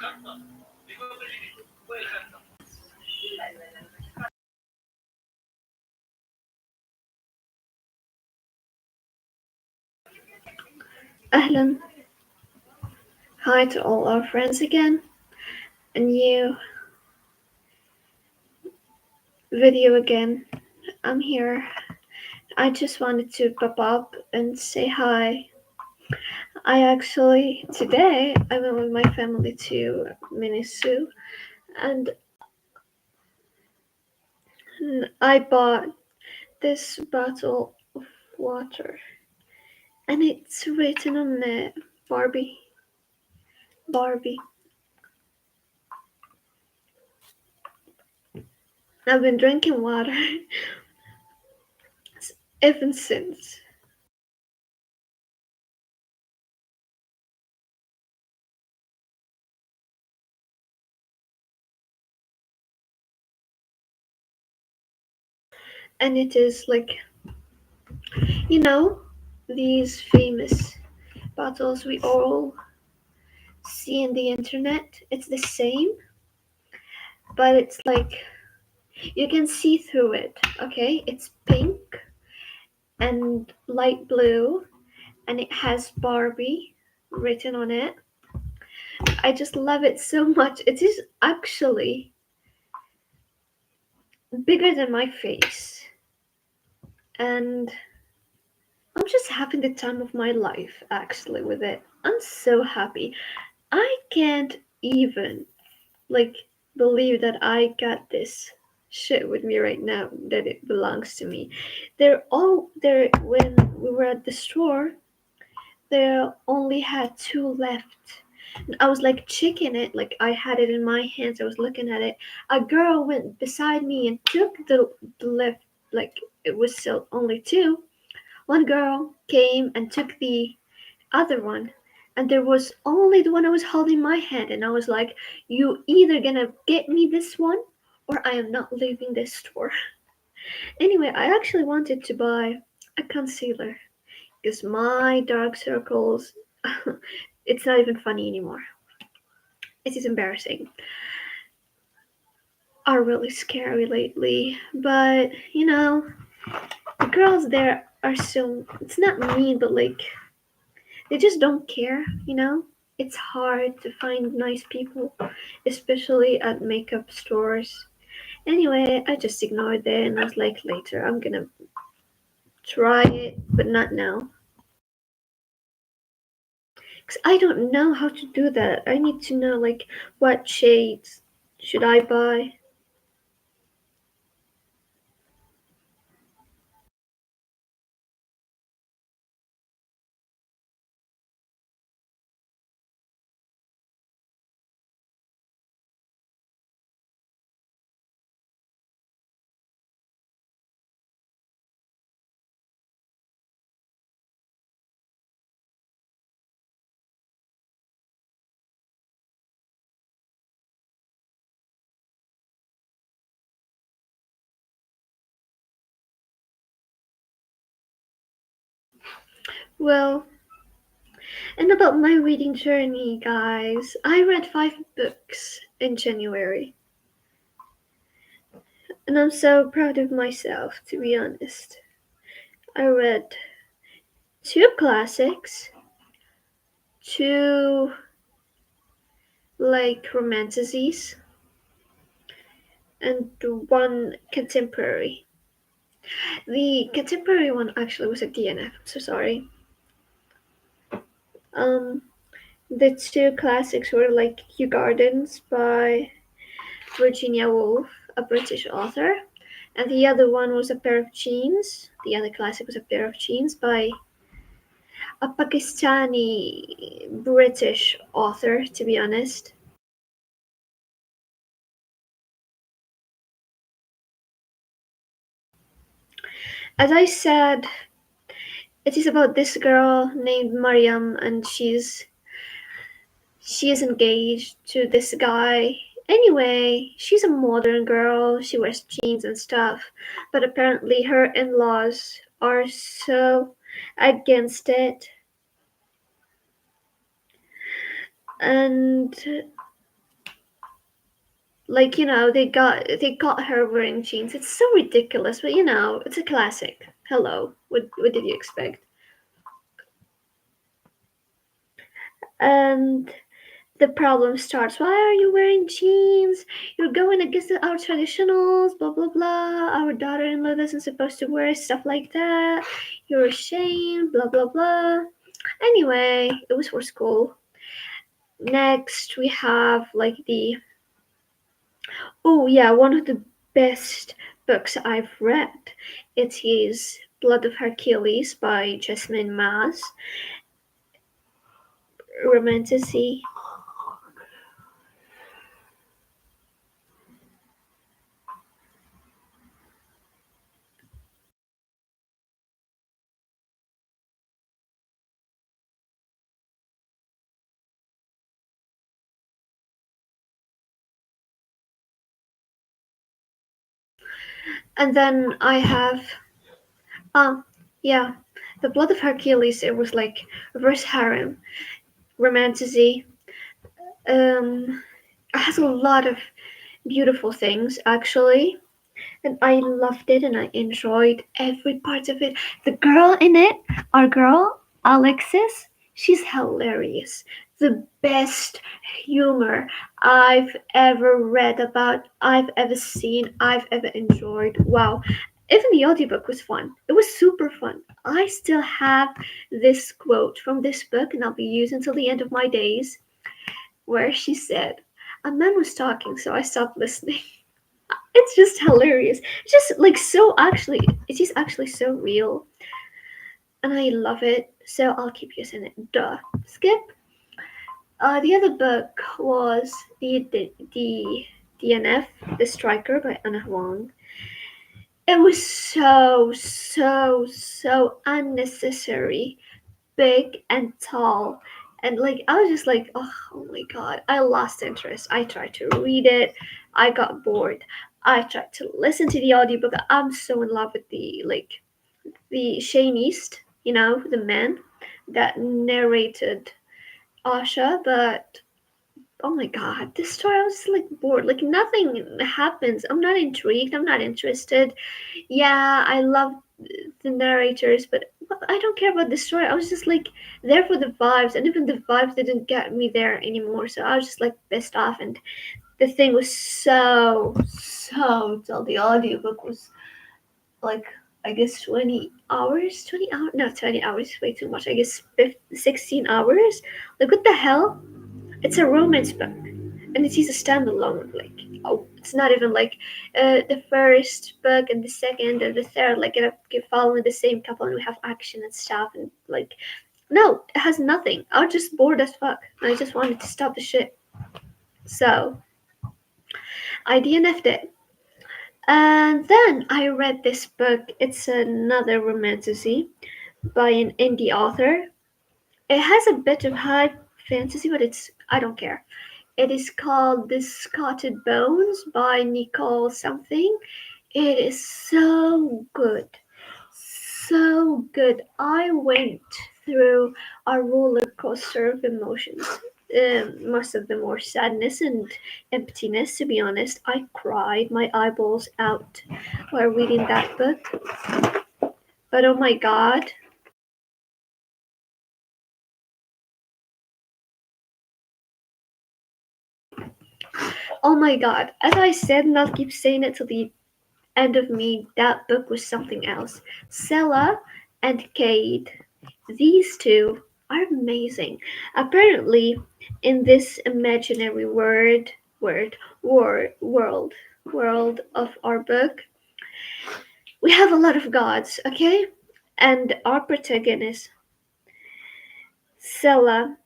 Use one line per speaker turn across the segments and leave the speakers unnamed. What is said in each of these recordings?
Ahlan. Hi to all our friends again. A new video again. I'm here. I just wanted to pop up and say hi. Today, I went with my family to Minisu and I bought this bottle of water. And it's written on it Barbie. Barbie. I've been drinking water ever since. And it is like, you know, these famous bottles we all see in the internet. It's the same, but it's like you can see through it, okay? It's pink and light blue, and it has Barbie written on it. I just love it so much. It is actually bigger than my face, and I'm just having the time of my life actually with it. I'm so happy. I can't even like believe that I got this shit with me right now, that it belongs to me. They're all there. When we were at the store, there only had two left. And I was like checking it, like I had it in my hands. I was looking at it. A girl went beside me and took the left, like it was still only two. One girl came and took the other one, and there was only the one I was holding in my hand, and I was like, you either gonna get me this one or I am not leaving this store. Anyway, I actually wanted to buy a concealer because my dark circles, it's not even funny anymore. It is embarrassing. Are really scary lately, but the girls there are so, it's not mean, but like they just don't care. It's hard to find nice people, especially at makeup stores. Anyway, I just ignored it and I was like, later, I'm gonna try it, but not now. Because I don't know how to do that. I need to know, like, what shades should I buy? Well, and about my reading journey, guys, I read 5 books in January. And I'm so proud of myself, to be honest. I read two classics, two like romanticities, and one contemporary. The contemporary one actually was a DNF. So sorry. Um, the two classics were like Kew Gardens by Virginia Woolf, a British author, and the other one was A Pair of Jeans. The other classic was A Pair of Jeans by a Pakistani British author, to be honest. As I said, it is about this girl named Mariam, and she is engaged to this guy. Anyway, she's a modern girl. She wears jeans and stuff, but apparently her in-laws are so against it. And Like, they got her wearing jeans. It's so ridiculous, but it's a classic. Hello. What did you expect? And the problem starts. Why are you wearing jeans? You're going against our traditionals, blah blah blah. Our daughter-in-law isn't supposed to wear stuff like that. You're ashamed, blah blah blah. Anyway, it was for school. Next, we have like the oh yeah, one of the best books I've read. It is Blood of Hercules by Jasmine Maz. Romantasy. And then I have ah yeah, The Blood of Hercules. It was like reverse harem, romantasy. It has a lot of beautiful things actually, and I loved it and I enjoyed every part of it. The girl in it, our girl, Alexis, she's hilarious. The best humor I've ever read about, I've ever seen, I've ever enjoyed. Wow. Even the audiobook was fun. It was super fun. I still have this quote from this book and I'll be using until the end of my days where she said, "A man was talking, so I stopped listening." It's just hilarious. It's just like so actually it is actually so real and I love it. So I'll keep using it. Duh. Skip. The other book was the DNF, The Striker by Anna Huang. It was so unnecessary, big and tall. And like I was just like, oh my god, I lost interest. I tried to read it, I got bored. I tried to listen to the audiobook. I'm so in love with the Shane East, the man that narrated Asha, but oh my god, this story I was like bored. Like nothing happens. I'm not intrigued. I'm not interested. Yeah, I love the narrators, but I don't care about the story. I was just like there for the vibes, and even the vibes didn't get me there anymore. So I was just like pissed off, and the thing was so dull. The audiobook was like I guess 20 hours, 20 hours, no 20 hours is way too much. I guess 16 hours. Like what the hell? It's a romance book, and it is a standalone. Like oh, it's not even like the first book and the second and the third like get following the same couple and we have action and stuff and like no, it has nothing. I was just bored as fuck. I just wanted to stop the shit. So I DNF'd it. And then I read this book. It's another romantasy by an indie author. It has a bit of high fantasy, but I don't care. It is called Discarded Bones by Nicole something. It is so good. So good. I went through a roller coaster of emotions. Most of them were sadness and emptiness, to be honest. I cried my eyeballs out while reading that book. But oh my god. Oh my god. As I said, and I'll keep saying it till the end of me, that book was something else. Sella and Cade, these two are amazing. Apparently, in this imaginary world of our book, we have a lot of gods, okay? And our protagonist, Sella,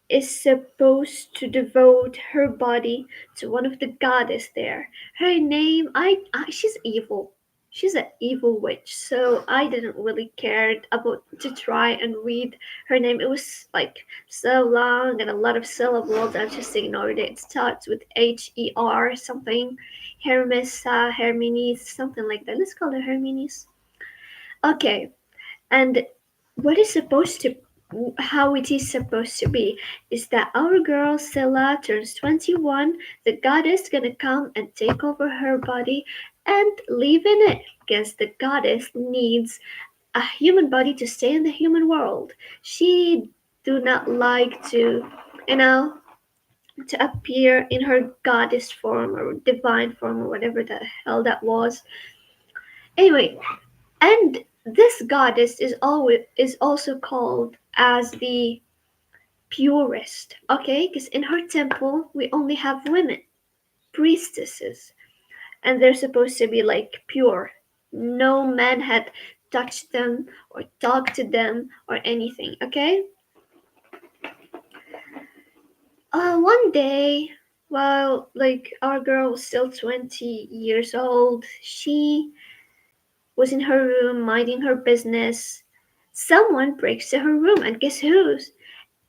is supposed to devote her body to one of the goddess there. Her name, she's evil. She's an evil witch, so I didn't really care about to try and read her name. It was like so long and a lot of syllables. I just ignored it. It starts with Her something, Hermes, Hermes, something like that. Let's call her Hermes. Okay, and what is supposed to how it is supposed to be is that our girl Scylla turns 21, the goddess gonna come and take over her body and live in it because the goddess needs a human body to stay in the human world. She do not like to, you know, to appear in her goddess form or divine form or whatever the hell that was. Anyway, and this goddess is also called as the purest, okay? Because in her temple we only have women, priestesses, and they're supposed to be like pure. No man had touched them or talked to them or anything, okay? One day, while like our girl was still 20 years old, she was in her room minding her business. Someone breaks to her room, and guess whose?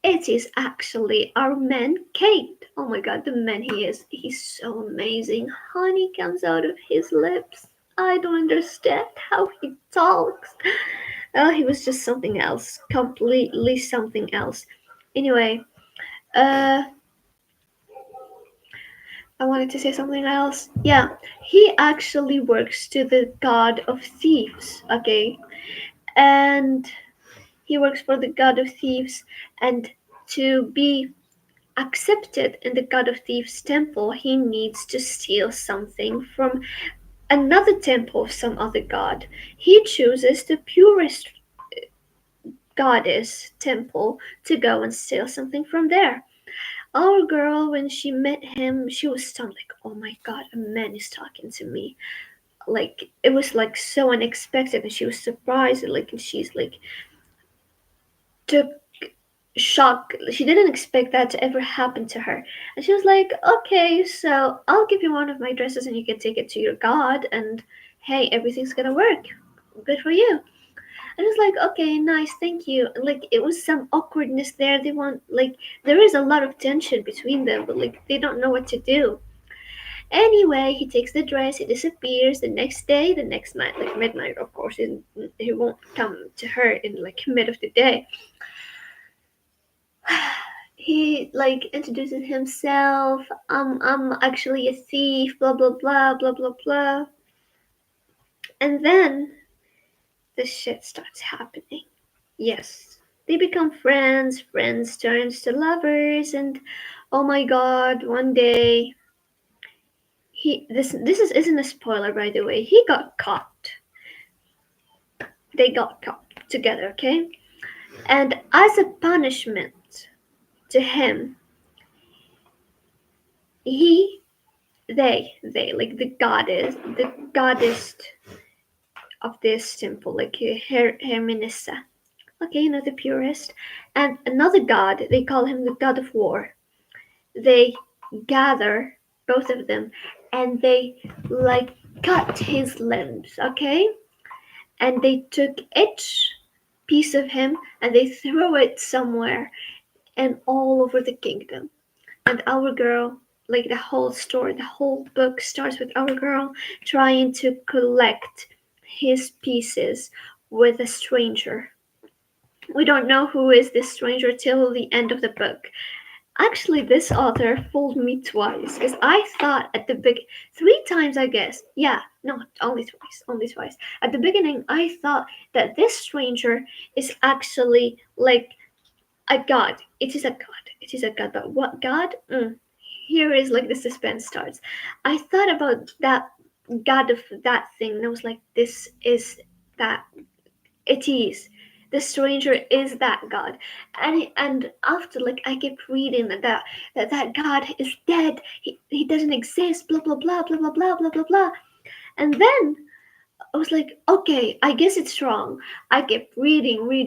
It is actually our man, Kate. Oh my god, the man he is. He's so amazing. Honey comes out of his lips. I don't understand how he talks. Oh, he was just something else. Completely something else. Anyway, uh, I wanted to say something else. Yeah, he actually works to the god of thieves, okay? And he works for the god of thieves, and to be accepted in the god of thieves temple, he needs to steal something from another temple of some other god. He chooses the purest goddess temple to go and steal something from there. Our girl, when she met him, she was stunned, like, oh my god, a man is talking to me. Like, it was like so unexpected, and she was surprised, like, and she's like, took shock. She didn't expect that to ever happen to her. And she was like, okay, so I'll give you one of my dresses and you can take it to your god, and hey, everything's gonna work. Good for you. And I was like, okay, nice, thank you. Like, it was some awkwardness there. They want, like, there is a lot of tension between them, but like, they don't know what to do. Anyway, he takes the dress, he disappears. The next day, the next night, like midnight, of course, he won't come to her in like mid of the day. He like introduces himself. I'm actually a thief. Blah blah blah blah blah blah. And then the shit starts happening. Yes, they become friends. Friends turns to lovers, and oh my god, one day he this is isn't a spoiler by the way. He got caught. They got caught together, okay? And as a punishment to him, he they like the goddess of this temple, like Herminissa. Okay, you know, the purest. And another god, they call him the god of war. They gather, both of them, and they like cut his limbs, okay? And they took each piece of him and they threw it somewhere and all over the kingdom. And our girl, like the whole story, the whole book starts with our girl trying to collect his pieces with a stranger. We don't know who is this stranger till the end of the book. Actually, this author fooled me twice because I thought at the big three times, I guess. Yeah, no, only twice, only twice. At the beginning, I thought that this stranger is actually like a god. It is a god. It is a god. But what god? Here is like the suspense starts. I thought about that god of that thing, and I was like, this is that. It is. The stranger is that god, and after like I kept reading that god is dead. He doesn't exist. Blah blah blah blah blah blah blah blah blah. And then I was like, okay, I guess it's wrong. I kept reading. When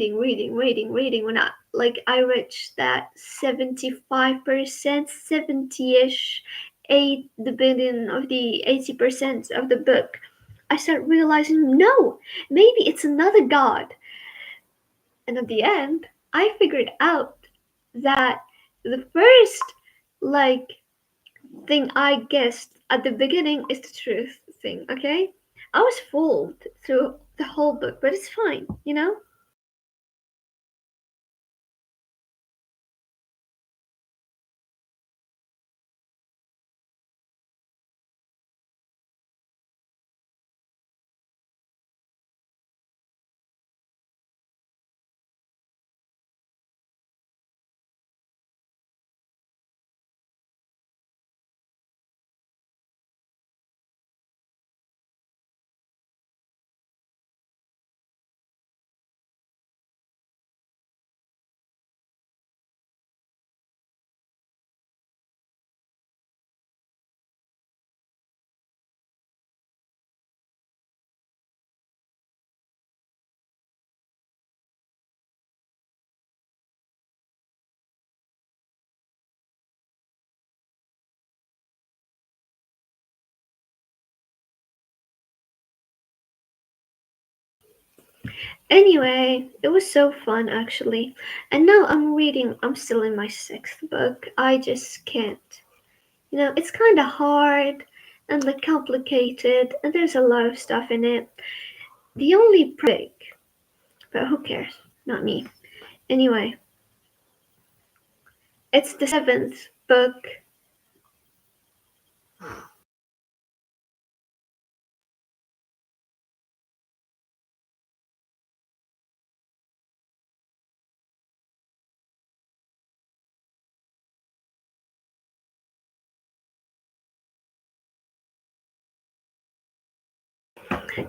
I reached that 75%, 70ish, the beginning of the 80% of the book, I start realizing no, maybe it's another god. And at the end, I figured out that the first like thing I guessed at the beginning is the truth thing, okay? I was fooled through the whole book, but it's fine, you know? Anyway, it was so fun actually. And now I'm still in my sixth book. I just can't. It's kind of hard and like complicated, and there's a lot of stuff in it. The only break, but who cares? Not me. Anyway, it's the seventh book.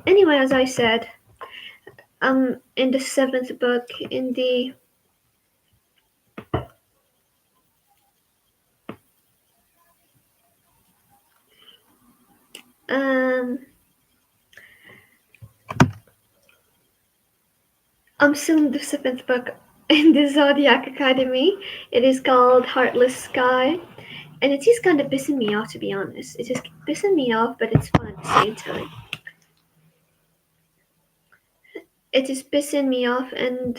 Anyway, as I said, in the seventh book, in the um, I'm still in the seventh book in the Zodiac Academy. It is called Heartless Sky, and it is kind of pissing me off, to be honest. It is pissing me off, but it's fun at the same time. It is pissing me off, and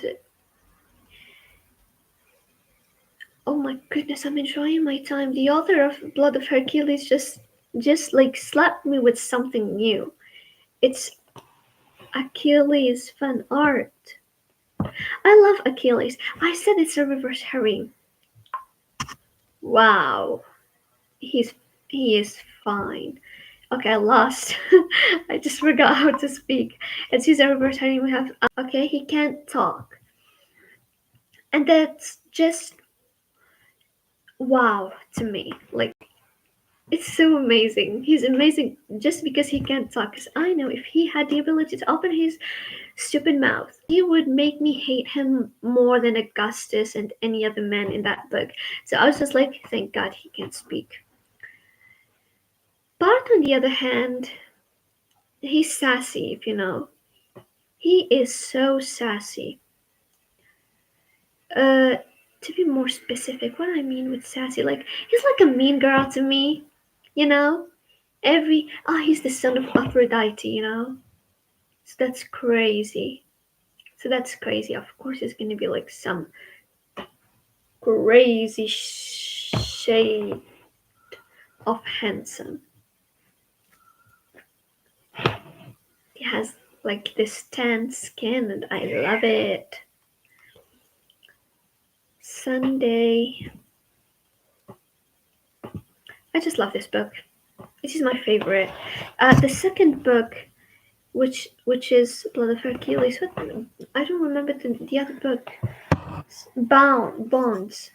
oh my goodness, I'm enjoying my time. The author of Blood of Hercules just like slapped me with something new. It's Achilles fan art. I love Achilles. I said it's a reverse herring. Wow. He's he is fine. Okay, I lost. I just forgot how to speak. It's his a reverse herring. We have okay, he can't talk. And that's just wow to me. Like it's so amazing. He's amazing just because he can't talk. Because I know if he had the ability to open his stupid mouth, he would make me hate him more than Augustus and any other man in that book. So I was just like, thank God he can't speak. Bart, on the other hand, he's sassy, if you know. He is so sassy. Uh, to be more specific, what I mean with sassy, like he's like a mean girl to me, you know. He's the son of Aphrodite. So that's crazy. So that's crazy. Of course, it's gonna be like some crazy shade of handsome. He has like this tan skin, and I love it. Sunday. I just love this book. It is my favorite. The second book, which is Blood of Hercules. I don't remember the other book. Bonds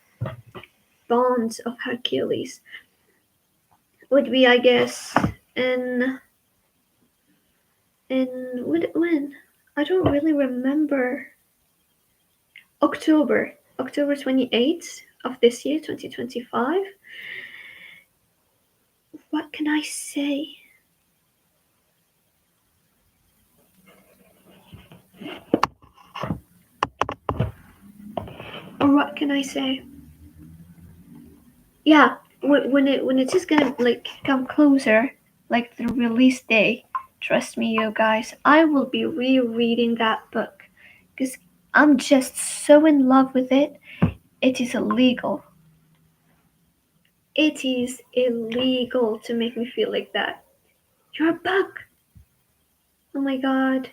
of Hercules would be, I guess, in when I don't really remember. October 28th of this year, 2025. What can I say? Or what can I say? Yeah, when it is gonna like come closer, like the release day. Trust me, you guys, I will be rereading that book because I'm just so in love with it. It is illegal. It is illegal to make me feel like that. You're a bug. Oh my god.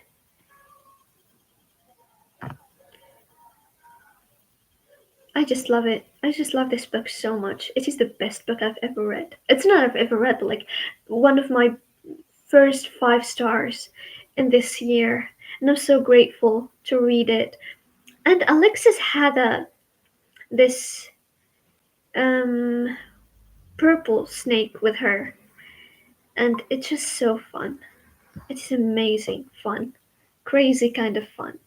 I just love it. I just love this book so much. It is the best book I've ever read. It's not I've ever read, but like one of my first 5 stars in this year. And I'm so grateful to read it. And Alexis had this um purple snake with her, and it's just so fun. It's amazing fun. Crazy kind of fun.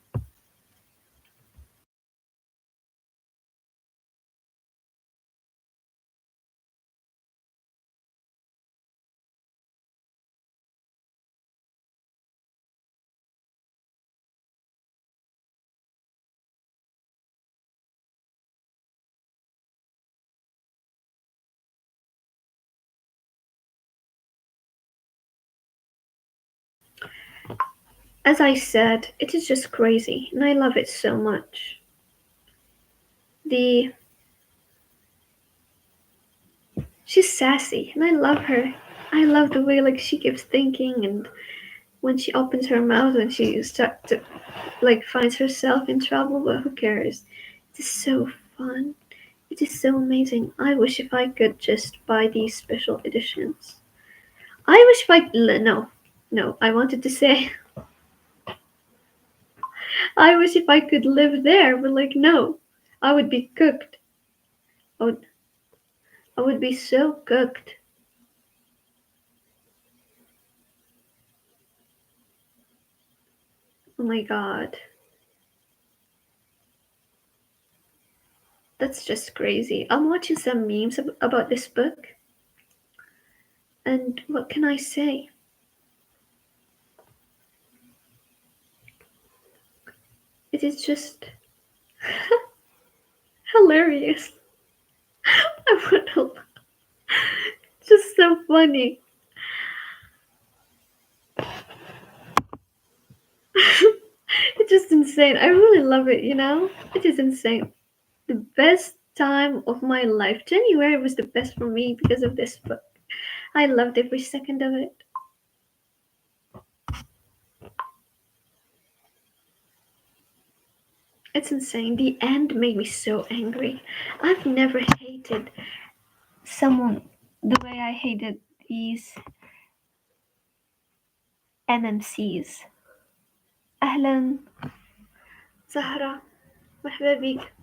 As I said, it is just crazy, and I love it so much. The She's sassy, and I love her. I love the way like she keeps thinking, and when she opens her mouth and she starts to like finds herself in trouble, but who cares? It is so fun. It is so amazing. I wish if I could just buy these special editions. I wish if I no, no. I wanted to say I wish if I could live there, but like no, I would be cooked. I would, I would be so cooked. Oh my god, that's just crazy. I'm watching some memes about this book, and what can I say? It is just hilarious. I would just so funny. It's just insane. I really love it, you know? It is insane. The best time of my life. January was the best for me because of this book. I loved every second of it. It's insane. The end made me so angry. I've never hated someone the way I hated these MMCs. أهلا زهرة مرحبا بك.